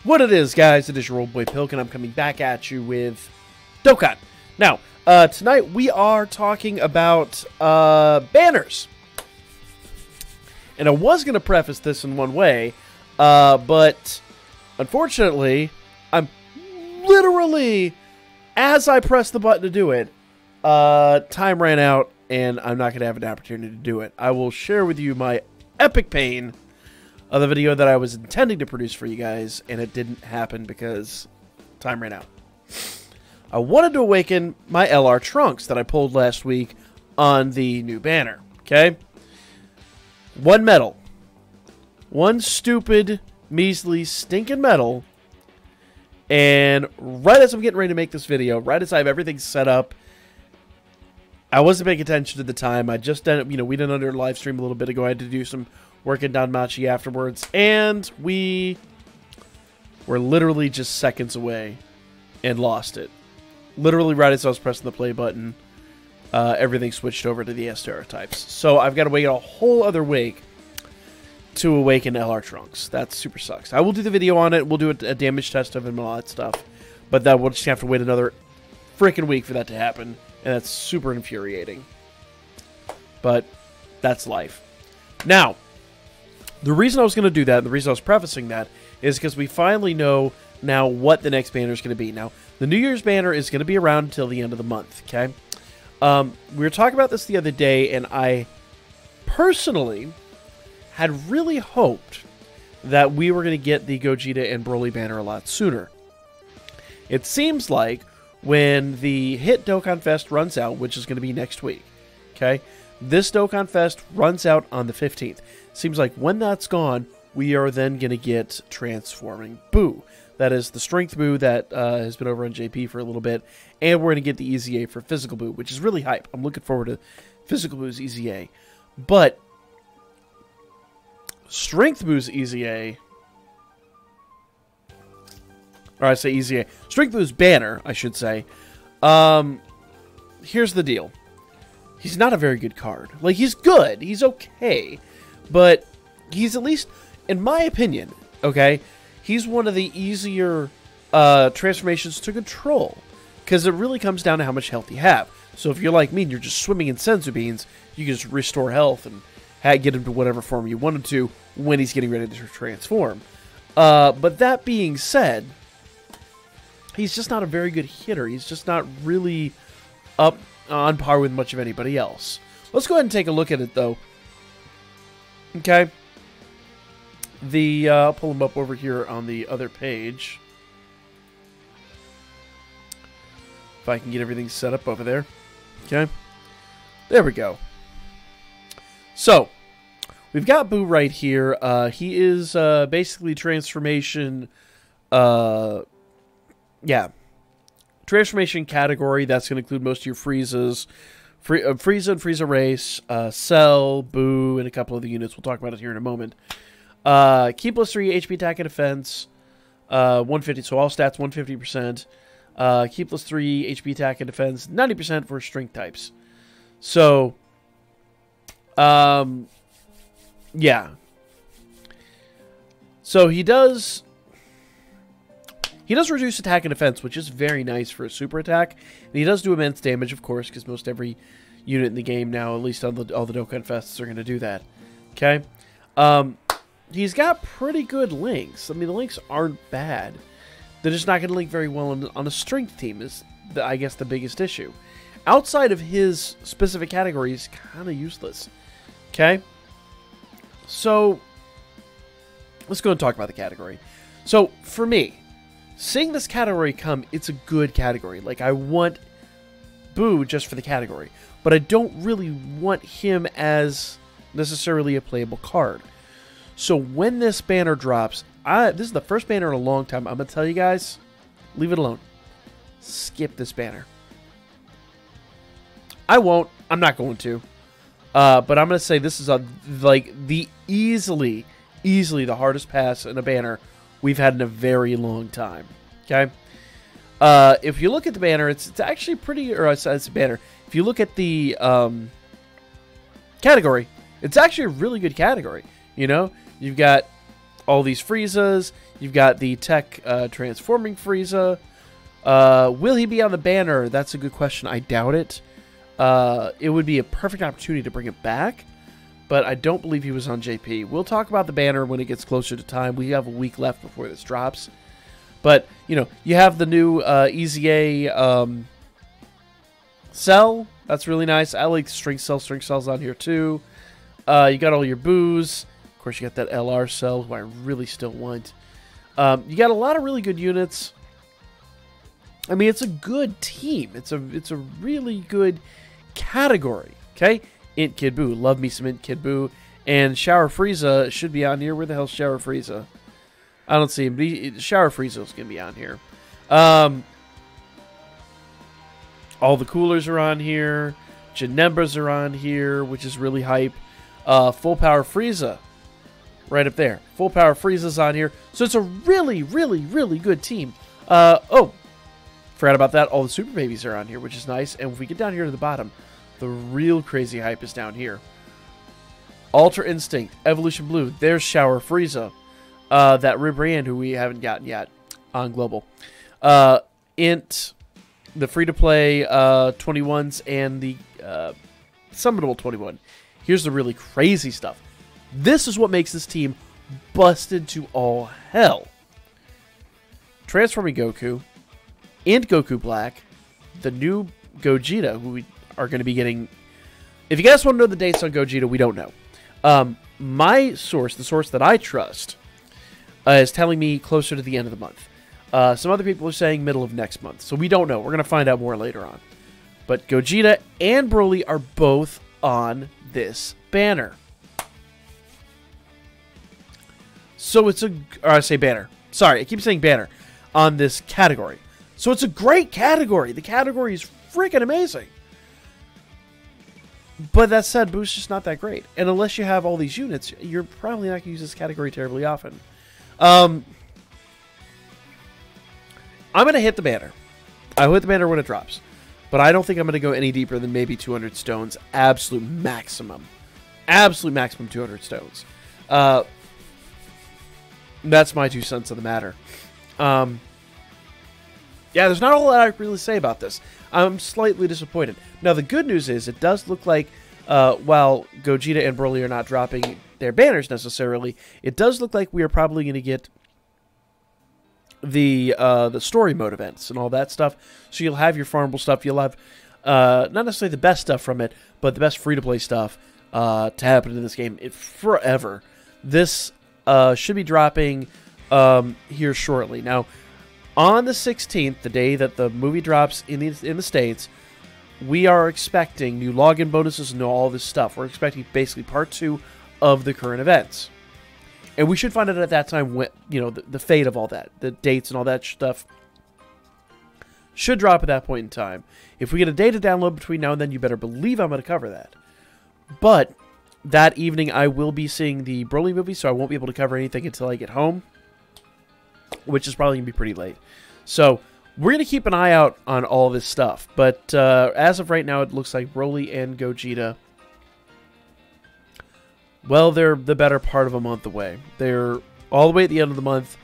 What it is, guys, it is your old boy Pilk, and I'm coming back at you with Dokkan. Now, tonight we are talking about banners. And I was going to preface this in one way, but unfortunately, I'm literally, as I press the button to do it, time ran out, and I'm not going to have an opportunity to do it. I will share with you my epic pain of the video that I was intending to produce for you guys, and it didn't happen because time ran out. I wanted to awaken my LR trunks that I pulled last week on the new banner, okay? One medal. One stupid, measly, stinking medal. And right as I'm getting ready to make this video, right as I have everything set up, I wasn't paying attention to the time. I just done, we did under live stream a little bit ago. I had to do some work in Danmachi afterwards, and we were literally just seconds away and lost it. Literally right as I was pressing the play button, everything switched over to the Astera types. So I've got to wait a whole other week to awaken LR trunks. That super sucks. I will do the video on it. We'll do a damage test of it and all that stuff, but that we'll just have to wait another freaking week for that to happen, and that's super infuriating. But that's life. Now, the reason I was going to do that, and the reason I was prefacing that, is because we finally know now what the next banner is going to be. Now, the New Year's banner is going to be around until the end of the month, okay? We were talking about this the other day, and I personally had really hoped that we were going to get the Gogeta and Broly banner a lot sooner. It seems like when the hit Dokkan Fest runs out, which is going to be next week, okay? This Dokkan Fest runs out on the 15th. Seems like when that's gone, we are then going to get Transforming Boo. That is the Strength Boo that has been over on JP for a little bit. And we're going to get the Easy A for Physical Boo, which is really hype. I'm looking forward to Physical Boo's Easy A. But Strength Boo's Easy A... Or I say Easy A. Strength Boo's banner, I should say. Here's the deal. He's not a very good card. Like, he's good. He's okay. But he's at least, in my opinion, okay, he's one of the easier transformations to control. Because it really comes down to how much health you have. So if you're like me and you're just swimming in senzu beans, you can just restore health and get him to whatever form you want him to when he's getting ready to transform. But that being said, he's just not a very good hitter. He's just not really up on par with much of anybody else. Let's go ahead and take a look at it, though. Okay. I'll pull him up over here on the other page. If I can get everything set up over there. Okay. There we go. So, we've got Boo right here. He is basically transformation... yeah. Transformation category. That's going to include most of your Friezas. Frieza and Frieza Race, Cell, Boo, and a couple of the units. We'll talk about it here in a moment. Key plus 3, HP attack and defense, 150, so all stats 150%. Key plus 3, HP attack and defense, 90% for strength types. So, yeah. So he does reduce attack and defense, which is very nice for a super attack. And he does do immense damage, of course, because most every unit in the game now, at least on all the Dokkan Fests, are going to do that. Okay? He's got pretty good links. I mean, the links aren't bad. They're just not going to link very well on a strength team, is, I guess, the biggest issue. Outside of his specific category, he's kind of useless. Okay? So, let's go and talk about the category. So, for me, seeing this category come, it's a good category. Like, I want Boo just for the category. But I don't really want him as necessarily a playable card. So when this banner drops, this is the first banner in a long time. I'm going to tell you guys, leave it alone. Skip this banner. I won't. I'm not going to. But I'm going to say this is the easily the hardest pass in a banner we've had in a very long time. Okay? If you look at the banner, it's actually pretty, or it's a banner. If you look at the category, it's actually a really good category. You know, you've got all these Friezas. You've got the tech transforming Frieza. Will he be on the banner? That's a good question. I doubt it. It would be a perfect opportunity to bring it back, but I don't believe he was on JP. We'll talk about the banner when it gets closer to time. We have a week left before this drops. But, you know, you have the new EZA cell. That's really nice. I like string cells on here too. You got all your boos. Of course, you got that LR cell, who I really still want. You got a lot of really good units. I mean, it's a good team. It's a really good category. Okay, Int Kid Buu. Love me some Int Kid Buu. And Shower Frieza should be on here. Where the hell's Shower Frieza? I don't see him. But Shower Frieza's gonna be on here. All the coolers are on here. Janembras are on here, which is really hype. Full Power Frieza, right up there. Full Power Frieza's on here. So it's a really, really, really good team. Oh, forgot about that. All the Super Babies are on here, which is nice. And if we get down here to the bottom, the real crazy hype is down here. Ultra Instinct, Evolution Blue. There's Shower Frieza. That Ribrian, who we haven't gotten yet on Global. Int, the free-to-play 21s, and the summonable 21. Here's the really crazy stuff. This is what makes this team busted to all hell. Transforming Goku, Int Goku Black, the new Gogeta, who we are going to be getting. If you guys want to know the dates on Gogeta, we don't know. My source, the source that I trust, is telling me closer to the end of the month. Some other people are saying middle of next month. So we don't know. We're going to find out more later on. But Gogeta and Broly are both on this banner. So it's or I say banner. Sorry, I keep saying banner. On this category. So it's a great category. The category is freaking amazing. But that said, Boo's just not that great. And unless you have all these units, you're probably not going to use this category terribly often. I'm going to hit the banner. I'll hit the banner when it drops. But I don't think I'm going to go any deeper than maybe 200 stones. Absolute maximum. Absolute maximum 200 stones. That's my 2 cents on the matter. Yeah, there's not a whole lot I can really say about this. I'm slightly disappointed. Now, the good news is it does look like, while Gogeta and Broly are not dropping their banners necessarily, it does look like we are probably going to get the story mode events and all that stuff. So you'll have your farmable stuff. You'll have not necessarily the best stuff from it, but the best free-to-play stuff to happen in this game forever. This should be dropping here shortly. Now, on the 16th, the day that the movie drops in the States, we are expecting new login bonuses and all this stuff. We're expecting basically part 2 of the current events. And we should find out at that time when, you know, the fate of all that, the dates and all that stuff should drop at that point in time. If we get a data download between now and then, you better believe I'm going to cover that. But that evening, I will be seeing the Broly movie, so I won't be able to cover anything until I get home, which is probably going to be pretty late. So we're going to keep an eye out on all this stuff. But as of right now, it looks like Broly and Gogeta, well, they're the better part of a month away. They're all the way at the end of the month,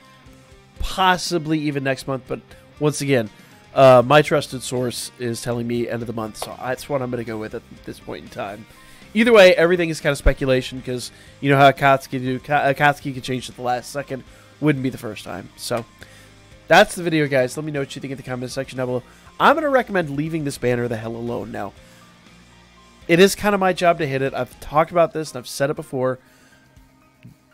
possibly even next month. But once again, my trusted source is telling me end of the month, so that's what I'm going to go with at this point in time. Either way, everything is kind of speculation because you know how Akatsuki do. Akatsuki can change at the last second. Wouldn't be the first time. So that's the video, guys. Let me know what you think in the comment section down below. I'm going to recommend leaving this banner the hell alone now. It is kind of my job to hit it. I've talked about this and I've said it before.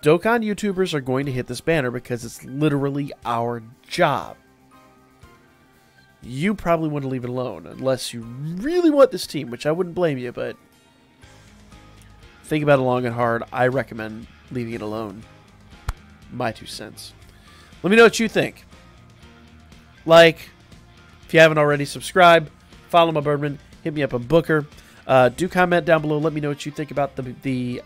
Dokkan YouTubers are going to hit this banner because it's literally our job. You probably want to leave it alone unless you really want this team, which I wouldn't blame you, but think about it long and hard. I recommend leaving it alone. My 2 cents. Let me know what you think. Like, if you haven't already, subscribe, follow my Birdman, hit me up on Booker. Do comment down below. Let me know what you think about the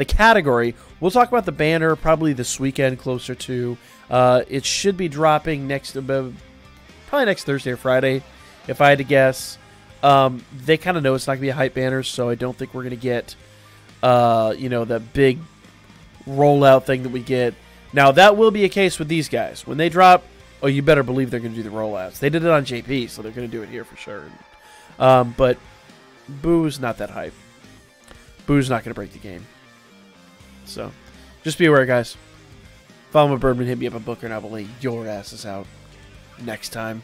category. We'll talk about the banner probably this weekend, closer to. It should be dropping probably next Thursday or Friday, if I had to guess. They kind of know it's not gonna be a hype banner, so I don't think we're gonna get, you know, that big rollout thing that we get. Now, that will be a case with these guys. When they drop, oh, you better believe they're going to do the rollouts. They did it on JP, so they're going to do it here for sure. But Boo's not that hype. Boo's not going to break the game. So, just be aware, guys. Follow my Birdman, hit me up on Booker, and I will lay your asses out next time.